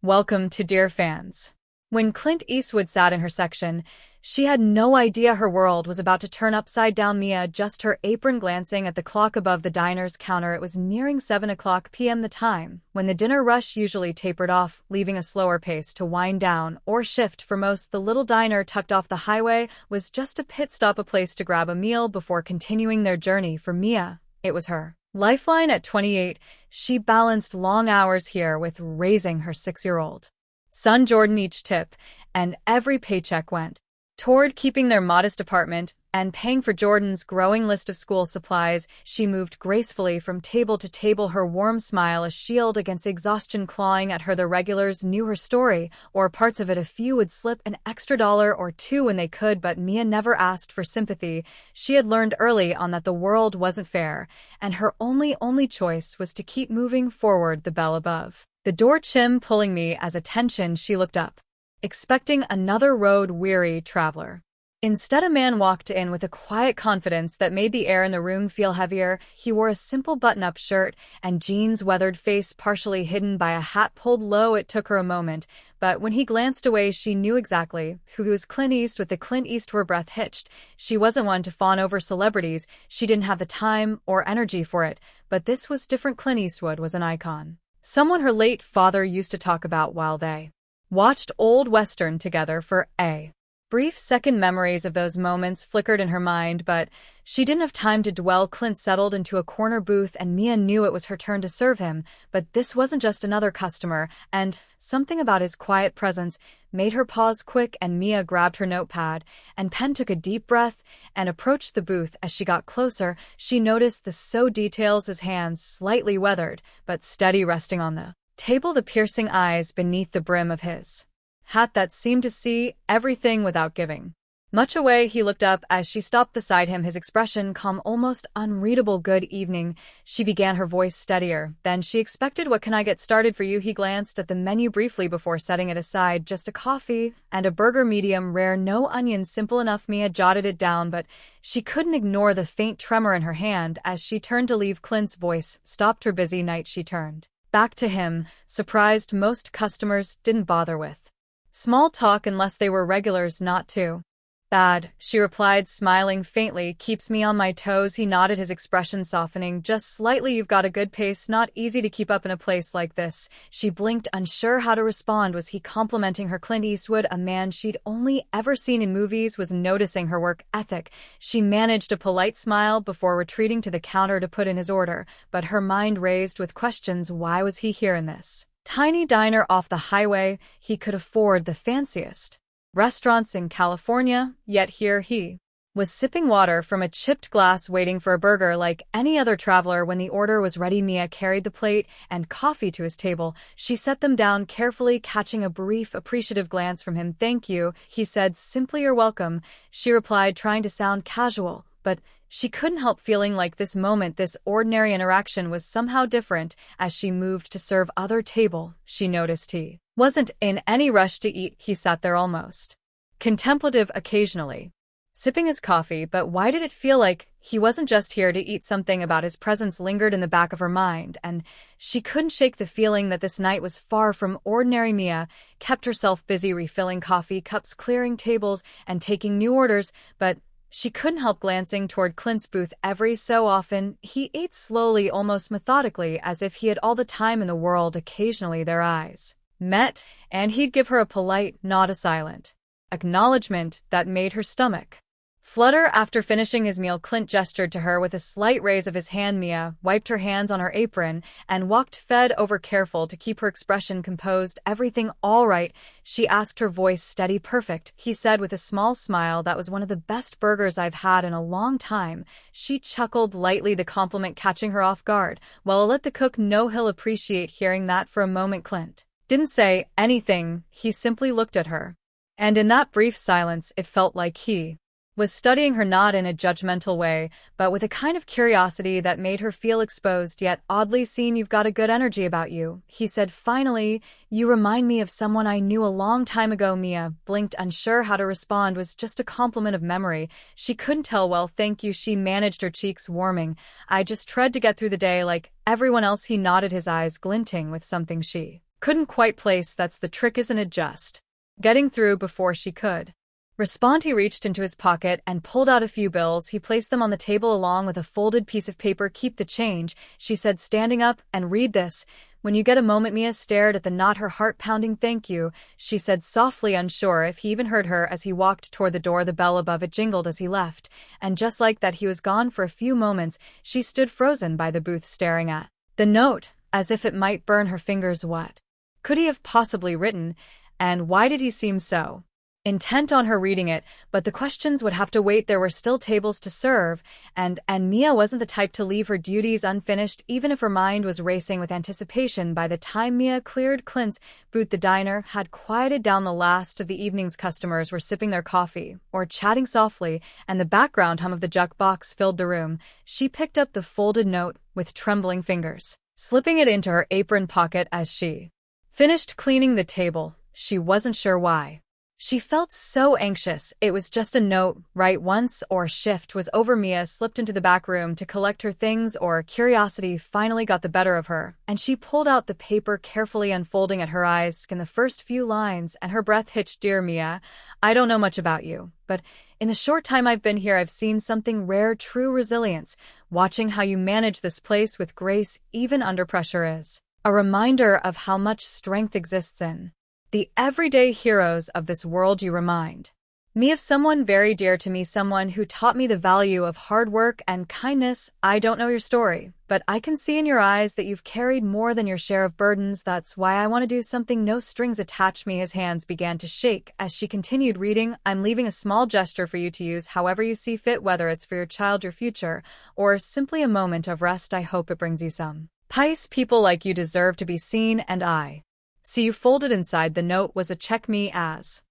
Welcome to Dear Fans. When Clint Eastwood sat in her section, she had no idea her world was about to turn upside down. Mia, just her apron glancing at the clock above the diner's counter. It was nearing 7 p.m., the time when the dinner rush usually tapered off, leaving a slower pace to wind down or shift. For most, the little diner tucked off the highway was just a pit stop, a place to grab a meal before continuing their journey. For Mia, it was her lifeline. At 28, she balanced long hours here with raising her 6-year-old son Jordan. Each tip and every paycheck went toward keeping their modest apartment and paying for Jordan's growing list of school supplies. She moved gracefully from table to table, her warm smile a shield against exhaustion clawing at her. The regulars knew her story, or parts of it. A few would slip an extra $1 or $2 when they could, but Mia never asked for sympathy. She had learned early on that the world wasn't fair, and her only choice was to keep moving forward. The bell above the door chimed, pulling me as attention. She looked up, expecting another road-weary traveler. Instead, a man walked in with a quiet confidence that made the air in the room feel heavier. He wore a simple button-up shirt and jeans, weathered face partially hidden by a hat pulled low. It took her a moment, but when he glanced away, she knew exactly who he was. Clint Eastwood. With the Clint Eastwood, her breath hitched. She wasn't one to fawn over celebrities. She didn't have the time or energy for it, but this was different. Clint Eastwood was an icon, someone her late father used to talk about while they watched old Western together. For a brief second, memories of those moments flickered in her mind, but she didn't have time to dwell. Clint settled into a corner booth, and Mia knew it was her turn to serve him. But this wasn't just another customer, and something about his quiet presence made her pause. Quick, and Mia grabbed her notepad and pen, took a deep breath, and approached the booth. As she got closer, she noticed the details: his hands slightly weathered, but steady, resting on the table, the piercing eyes beneath the brim of his hat that seemed to see everything without giving much away. He looked up as she stopped beside him, his expression calm, almost unreadable. Good evening, she began, her voice steadier than she expected. What can I get started for you? He glanced at the menu briefly before setting it aside. Just a coffee and a burger, medium rare, no onions. Simple enough. Mia jotted it down, but she couldn't ignore the faint tremor in her hand as she turned to leave. Clint's voice stopped her. Busy night. She turned back to him, surprised. Most customers didn't bother with small talk unless they were regulars. Not too bad, she replied, smiling faintly. Keeps me on my toes. He nodded, his expression softening just slightly. You've got a good pace. Not easy to keep up in a place like this. She blinked, unsure how to respond. Was he complimenting her? Clint Eastwood, a man she'd only ever seen in movies, was noticing her work ethic. She managed a polite smile before retreating to the counter to put in his order, but her mind raced with questions. Why was he here in this tiny diner off the highway? He could afford the fanciest restaurants in California, yet here he was sipping water from a chipped glass, waiting for a burger like any other traveler. When the order was ready, Mia carried the plate and coffee to his table. She set them down carefully, catching a brief, appreciative glance from him. "Thank you," he said simply. "You're welcome," she replied, trying to sound casual, but she couldn't help feeling like this moment, this ordinary interaction, was somehow different. As she moved to serve other table, she noticed he wasn't in any rush to eat. He sat there almost contemplative, occasionally sipping his coffee. But why did it feel like he wasn't just here to eat? Something about his presence lingered in the back of her mind, and she couldn't shake the feeling that this night was far from ordinary. Mia kept herself busy refilling coffee cups, clearing tables, and taking new orders, but she couldn't help glancing toward Clint's booth every so often. He ate slowly, almost methodically, as if he had all the time in the world. Occasionally their eyes met, and he'd give her a polite nod, a silent acknowledgement that made her stomach flutter. After finishing his meal, Clint gestured to her with a slight raise of his hand. Mia wiped her hands on her apron and walked fed over, careful to keep her expression composed. "Everything all right?" she asked, her voice steady. "Perfect," he said with a small smile. "That was one of the best burgers I've had in a long time." She chuckled lightly, the compliment catching her off guard. "Well, I'll let the cook know. He'll appreciate hearing that." For a moment, Clint didn't say anything. He simply looked at her, and in that brief silence, it felt like he was studying her, not in a judgmental way, but with a kind of curiosity that made her feel exposed yet oddly seen. "You've got a good energy about you," he said finally. "You remind me of someone I knew a long time ago." Mia blinked, unsure how to respond. Was just a compliment of memory? She couldn't tell. "Well, thank you," she managed, her cheeks warming. "I just tried to get through the day like everyone else." He nodded, his eyes glinting with something she Couldn't quite place, that's the trick, isn't it? Just getting through before she could respond, he reached into his pocket and pulled out a few bills. He placed them on the table along with a folded piece of paper. Keep the change, she said, standing up, and read this when you get a moment. Mia stared at the note, her heart pounding. Thank you, she said softly, unsure if he even heard her as he walked toward the door. The bell above it jingled as he left, and just like that he was gone. For a few moments, she stood frozen by the booth, staring at the note as if it might burn her fingers. What could he have possibly written, and why did he seem so intent on her reading it? But the questions would have to wait. There were still tables to serve, and Mia wasn't the type to leave her duties unfinished, even if her mind was racing with anticipation. By the time Mia cleared Clint's booth, the diner had quieted down. The last of the evening's customers were sipping their coffee or chatting softly, and the background hum of the jukebox filled the room. She picked up the folded note with trembling fingers, slipping it into her apron pocket as she finished cleaning the table. She wasn't sure why she felt so anxious. It was just a note, right? Once or shift was over, Mia slipped into the back room to collect her things, or curiosity finally got the better of her, and she pulled out the paper, carefully unfolding it. Her eyes scanned the first few lines, and her breath hitched. Dear Mia, I don't know much about you, but in the short time I've been here, I've seen something rare: true resilience. Watching how you manage this place with grace, even under pressure, is a reminder of how much strength exists in the everyday heroes of this world. You remind me of someone very dear to me, someone who taught me the value of hard work and kindness. I don't know your story, but I can see in your eyes that you've carried more than your share of burdens. That's why I want to do something no strings attached. Me. His hands began to shake as she continued reading. I'm leaving a small gesture for you to use however you see fit, whether it's for your child, your future, or simply a moment of rest. I hope it brings you some peace. People like you deserve to be seen, and I see you. Folded inside the note was a check. Mia's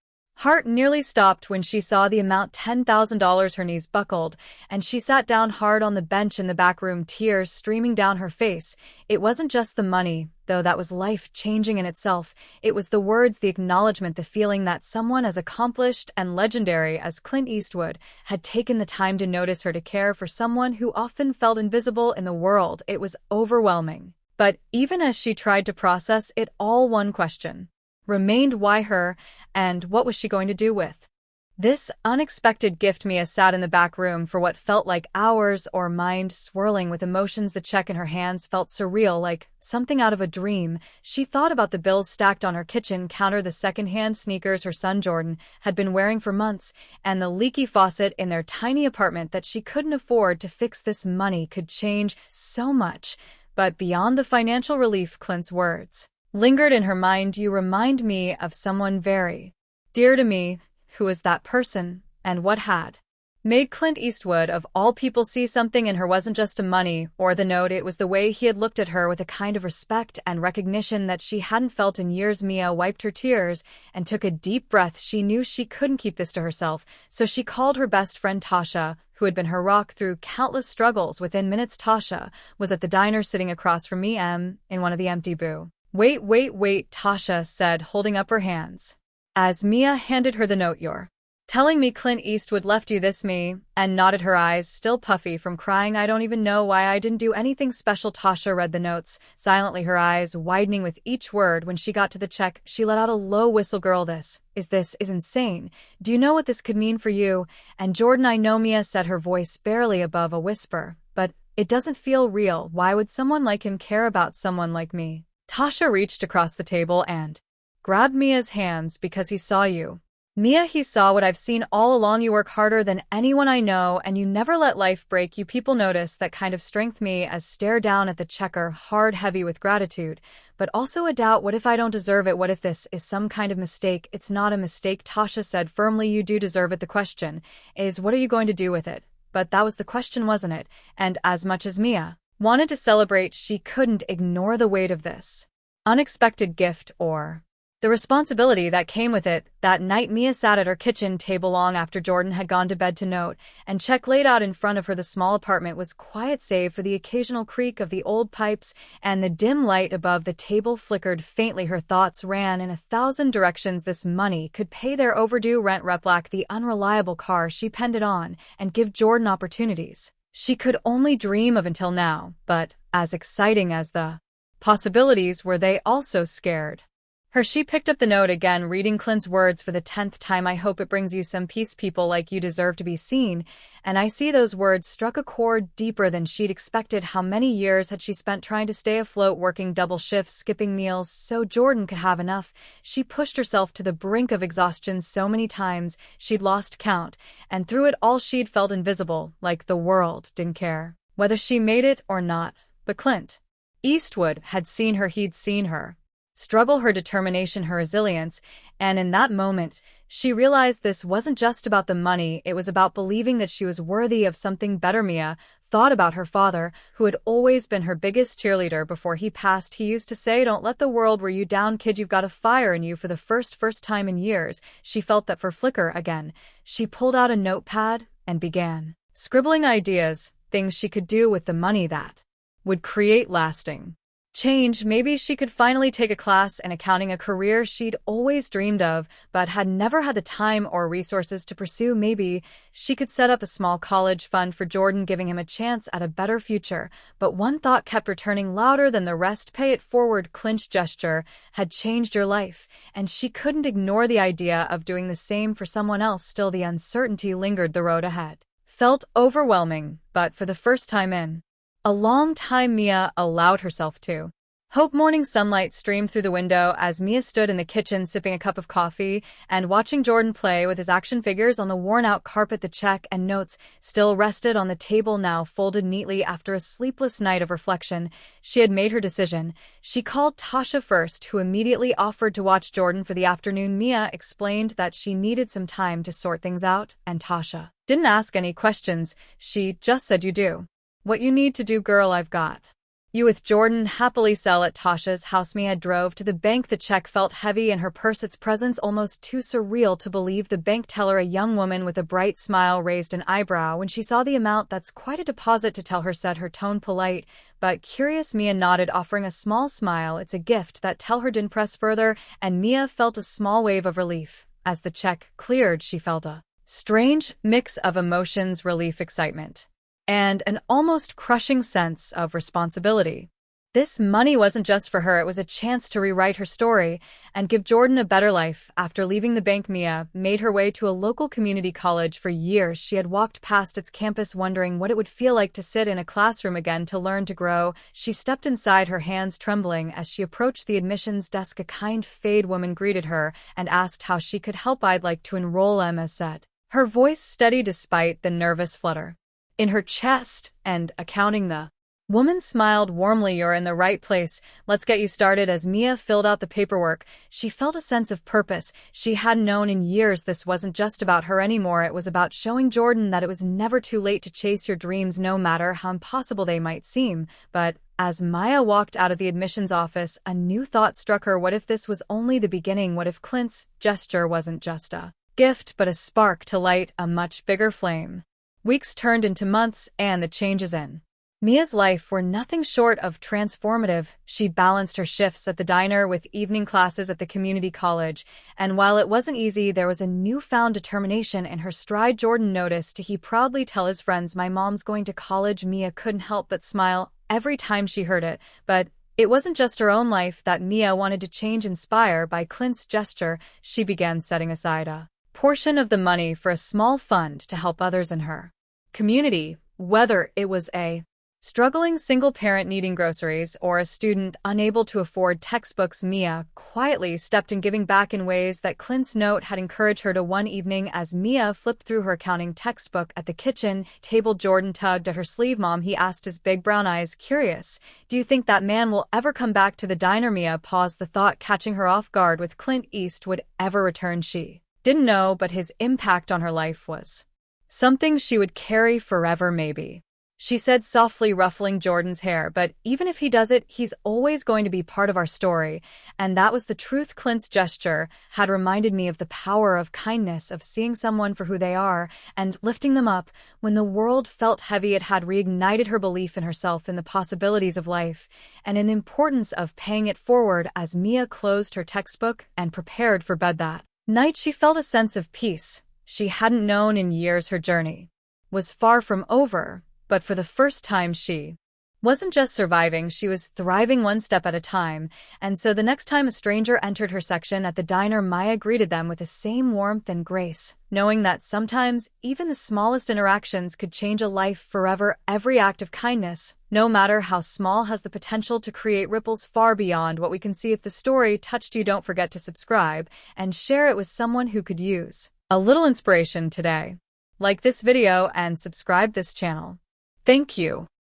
heart nearly stopped when she saw the amount: $10,000. Her knees buckled, and she sat down hard on the bench in the back room, tears streaming down her face. It wasn't just the money, though that was life-changing in itself. It was the words, the acknowledgement, the feeling that someone as accomplished and legendary as Clint Eastwood had taken the time to notice her, to care for someone who often felt invisible in the world. It was overwhelming. But even as she tried to process it all, one question remained: why her, and what was she going to do with this unexpected gift? Mia sat in the back room for what felt like hours, or mind swirling with emotions. The check in her hands felt surreal, like something out of a dream. She thought about the bills stacked on her kitchen counter, the secondhand sneakers her son Jordan had been wearing for months, and the leaky faucet in their tiny apartment that she couldn't afford to fix. This money could change so much. But beyond the financial relief, Clint's words lingered in her mind. You remind me of someone very dear to me. Who is that person, and what had made Clint Eastwood, of all people, see something in her? Wasn't just the money or the note, it was the way he had looked at her, with a kind of respect and recognition that she hadn't felt in years. Mia wiped her tears and took a deep breath. She knew she couldn't keep this to herself, so she called her best friend Tasha, who had been her rock through countless struggles. Within minutes, Tasha was at the diner, sitting across from me, in one of the empty booths. Wait, Tasha said, holding up her hands as Mia handed her the note. You're telling me Clint Eastwood left you this? Me, and nodded, her eyes still puffy from crying. I don't even know why. I didn't do anything special. Tasha read the notes silently, her eyes widening with each word. When she got to the check, she let out a low whistle. Girl, this is insane. Do you know what this could mean for you and Jordan? I know, Mia said, her voice barely above a whisper, but it doesn't feel real. Why would someone like him care about someone like me? Tasha reached across the table and grabbed Mia's hands. Because he saw you. Mia, he saw what I've seen all along. You work harder than anyone I know, and you never let life break you. People notice that kind of strength. Me as stare down at the checker, hard, heavy with gratitude, but also a doubt. What if I don't deserve it? What if this is some kind of mistake? It's not a mistake, Tasha said firmly. You do deserve it. The question is, what are you going to do with it? But that was the question, wasn't it? And as much as Mia wanted to celebrate, she couldn't ignore the weight of this unexpected gift, or the responsibility that came with it. That night, Mia sat at her kitchen table long after Jordan had gone to bed. To note and check laid out in front of her. The small apartment was quiet, save for the occasional creak of the old pipes, and the dim light above the table flickered faintly. Her thoughts ran in 1,000 directions. This money could pay their overdue rent, replace the unreliable car she depended on, and give Jordan opportunities she could only dream of until now. But as exciting as the Possibilities were they also scared? She picked up the note again, reading Clint's words for the 10th time. "I hope it brings you some peace. People like you deserve to be seen." And I see those words struck a chord deeper than she'd expected. How many years had she spent trying to stay afloat, working double shifts, skipping meals, so Jordan could have enough? She pushed herself to the brink of exhaustion so many times she'd lost count, and through it all she'd felt invisible, like the world didn't care whether she made it or not. But Clint Eastwood had seen her, he'd seen her struggle, her determination, her resilience, and in that moment, she realized this wasn't just about the money, it was about believing that she was worthy of something better. Mia thought about her father, who had always been her biggest cheerleader before he passed. He used to say, "Don't let the world wear you down, kid, you've got a fire in you." For the first time in years, she felt that flicker again. She pulled out a notepad and began scribbling ideas, things she could do with the money that would create lasting change. Maybe she could finally take a class in accounting, a career she'd always dreamed of but had never had the time or resources to pursue. Maybe she could set up a small college fund for Jordan, giving him a chance at a better future. But one thought kept returning louder than the rest: pay it forward. Clint's gesture had changed your life, and she couldn't ignore the idea of doing the same for someone else. Still, the uncertainty lingered. The road ahead felt overwhelming, but for the first time in a long time, Mia allowed herself to hope. Morning sunlight streamed through the window as Mia stood in the kitchen sipping a cup of coffee and watching Jordan play with his action figures on the worn-out carpet. The check and notes still rested on the table, now folded neatly. After a sleepless night of reflection, she had made her decision. She called Tasha first, who immediately offered to watch Jordan for the afternoon. Mia explained that she needed some time to sort things out, and Tasha didn't ask any questions. She just said, "You do what you need to do, girl. I've got you with Jordan." Happily sell at Tasha's house, Mia drove to the bank. The check felt heavy in her purse, its presence almost too surreal to believe. The bank teller, a young woman with a bright smile, raised an eyebrow when she saw the amount. "That's quite a deposit to tell her," said her tone polite but curious. Mia nodded, offering a small smile. "It's a gift." That tell her didn't press further, and Mia felt a small wave of relief. As the check cleared, she felt a strange mix of emotions: relief, excitement, and an almost crushing sense of responsibility. This money wasn't just for her, it was a chance to rewrite her story and give Jordan a better life. After leaving the bank, Mia made her way to a local community college. For years, she had walked past its campus, wondering what it would feel like to sit in a classroom again, to learn, to grow. She stepped inside, her hands trembling as she approached the admissions desk. A kind, fade woman greeted her and asked how she could help. "I'd like to enroll," Emma said, her voice steady despite the nervous flutter in her chest. "And accounting?" The woman smiled warmly. "You're in the right place. Let's get you started." As Mia filled out the paperwork, she felt a sense of purpose she hadn't known in years. This wasn't just about her anymore, it was about showing Jordan that it was never too late to chase your dreams, no matter how impossible they might seem. But as Maya walked out of the admissions office, a new thought struck her. What if this was only the beginning? What if Clint's gesture wasn't just a gift, but a spark to light a much bigger flame? Weeks turned into months, and the changes in Mia's life were nothing short of transformative. She balanced her shifts at the diner with evening classes at the community college, and while it wasn't easy, there was a newfound determination in her stride. Jordan noticed. He proudly tell his friends, "My mom's going to college." Mia couldn't help but smile every time she heard it, but it wasn't just her own life that Mia wanted to change. Inspired by Clint's gesture, she began setting aside a portion of the money for a small fund to help others in her community, whether it was a struggling single parent needing groceries or a student unable to afford textbooks. Mia quietly stepped in, giving back in ways that Clint's note had encouraged her to. One evening, as Mia flipped through her accounting textbook at the kitchen table, Jordan tugged at her sleeve. "Mom," he asked, his big brown eyes curious, "do you think that man will ever come back to the diner?" Mia paused, the thought catching her off guard. Would Clint Eastwood ever return? She didn't know, but his impact on her life was something she would carry forever. "Maybe," she said softly, ruffling Jordan's hair, "but even if he does it, he's always going to be part of our story." And that was the truth. Clint's gesture had reminded me of the power of kindness, of seeing someone for who they are and lifting them up when the world felt heavy. It had reignited her belief in herself, in the possibilities of life, and in the importance of paying it forward. As Mia closed her textbook and prepared for bed that night, she felt a sense of peace she hadn't known in years. Her journey was far from over, but for the first time she wasn't just surviving, she was thriving one step at a time, and so the next time a stranger entered her section at the diner, Maya greeted them with the same warmth and grace, knowing that sometimes even the smallest interactions could change a life forever. Every act of kindness, no matter how small, has the potential to create ripples far beyond what we can see. If the story touched you, don't forget to subscribe and share it with someone who could use a little inspiration today. Like this video and subscribe this channel. Thank you.